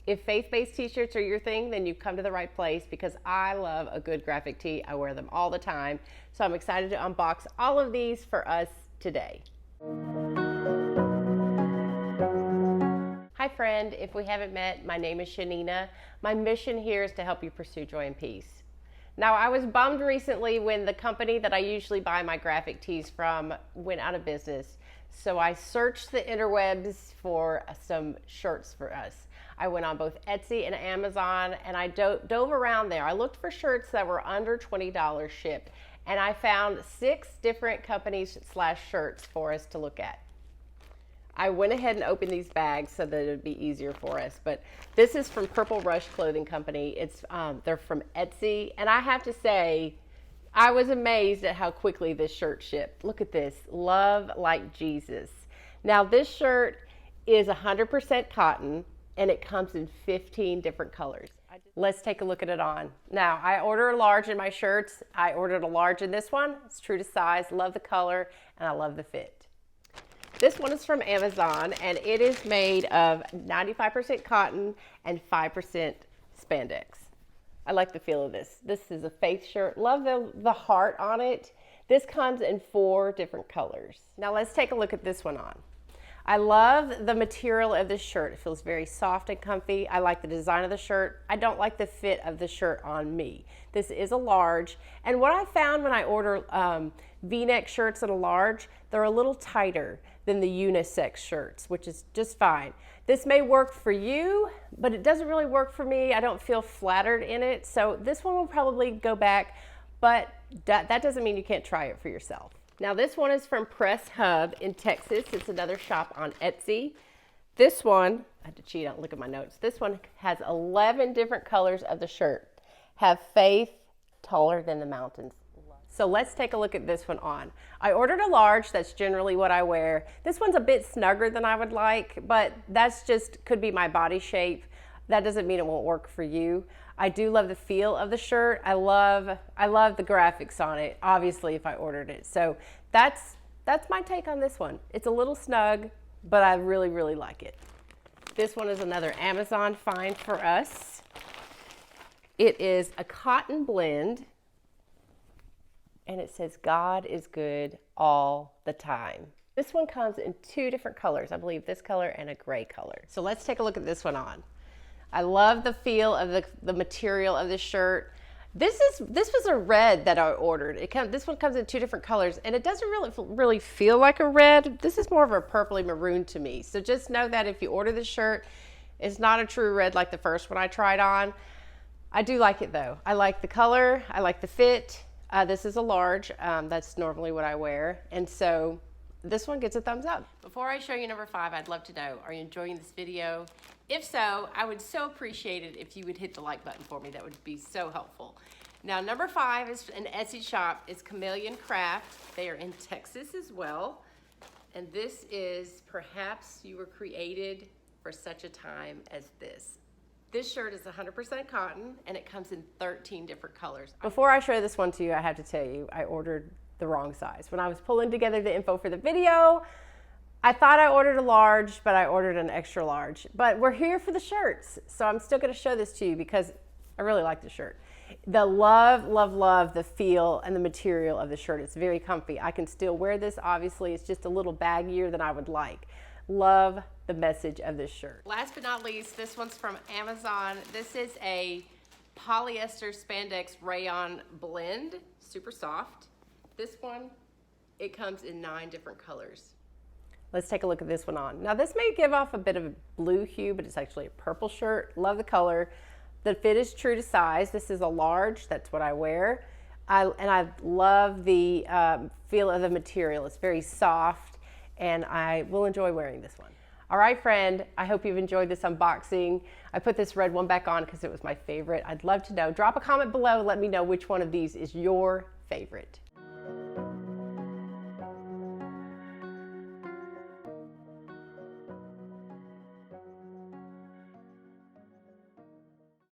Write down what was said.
If faith-based t-shirts are your thing, then you've come to the right place because I love a good graphic tee. I wear them all the time. So I'm excited to unbox all of these for us today. Hi friend, if we haven't met, my name is Tshanina. My mission here is to help you pursue joy and peace. Now, I was bummed recently when the company that I usually buy my graphic tees from went out of business. So I searched the interwebs for some shirts for us. I went on both Etsy and Amazon and I dove around there. I looked for shirts that were under $20 shipped and I found 6 different companies / shirts for us to look at. I went ahead and opened these bags so that it would be easier for us. But this is from Purple Rush Clothing Company. They're from Etsy. And I have to say, I was amazed at how quickly this shirt shipped. Look at this, Love Like Jesus. Now this shirt is 100% cotton and it comes in 15 different colors. Let's take a look at it on. Now I order a large in my shirts. I ordered a large in this one. It's true to size, love the color, and I love the fit. This one is from Amazon and it is made of 95% cotton and 5% spandex. I like the feel of this. This is a faith shirt. Love the heart on it. This comes in 4 different colors. Now let's take a look at this one on. I love the material of this shirt. It feels very soft and comfy. I like the design of the shirt. I don't like the fit of the shirt on me. This is a large. And what I found when I order V-neck shirts in a large, they're a little tighter than the unisex shirts, which is just fine. This may work for you, but it doesn't really work for me. I don't feel flattered in it. So this one will probably go back, but that doesn't mean you can't try it for yourself. Now this one is from Press Hub in Texas. It's another shop on Etsy. This one, I had to cheat out and look at my notes. This one has 11 different colors of the shirt. Have faith, taller than the mountains. So let's take a look at this one on. I ordered a large, that's generally what I wear. This one's a bit snugger than I would like, but that's just could be my body shape. That doesn't mean it won't work for you. I do love the feel of the shirt. I love the graphics on it, obviously, if I ordered it. So that's my take on this one. It's a little snug, but I really, really like it. This one is another Amazon find for us. It is a cotton blend, and it says, God is good all the time. This one comes in 2 different colors. I believe this color and a gray color. So let's take a look at this one on. I love the feel of the material of this shirt. This was a red that I ordered. This one comes in 2 different colors, and it doesn't really feel like a red. This is more of a purpley maroon to me. So just know that if you order this shirt, it's not a true red like the first one I tried on. I do like it though. I like the color. I like the fit. This is a large. That's normally what I wear. And so this one gets a thumbs up. Before I show you number 5, I'd love to know, are you enjoying this video? If so, I would so appreciate it if you would hit the like button for me. That would be so helpful. Now, number 5 is an Etsy shop. It's Chameleon Craft. They are in Texas as well. And this is Perhaps You Were Created for Such a Time as This. This shirt is 100% cotton and it comes in 13 different colors. Before I show this one to you, I have to tell you, I ordered the wrong size. When I was pulling together the info for the video, I thought I ordered a large, but I ordered an extra large. But we're here for the shirts, so I'm still gonna show this to you because I really like the shirt. The love the feel and the material of the shirt. It's very comfy. I can still wear this, obviously. It's just a little baggier than I would like. Love the message of this shirt. Last but not least, this one's from Amazon. This is a polyester spandex rayon blend, super soft. This one, it comes in 9 different colors. Let's take a look at this one on. Now this may give off a bit of a blue hue, but it's actually a purple shirt. Love the color. The fit is true to size. This is a large, that's what I wear. And I love the feel of the material. It's very soft and I will enjoy wearing this one. All right, friend, I hope you've enjoyed this unboxing. I put this red one back on because it was my favorite. I'd love to know. Drop a comment below. Let me know which one of these is your favorite.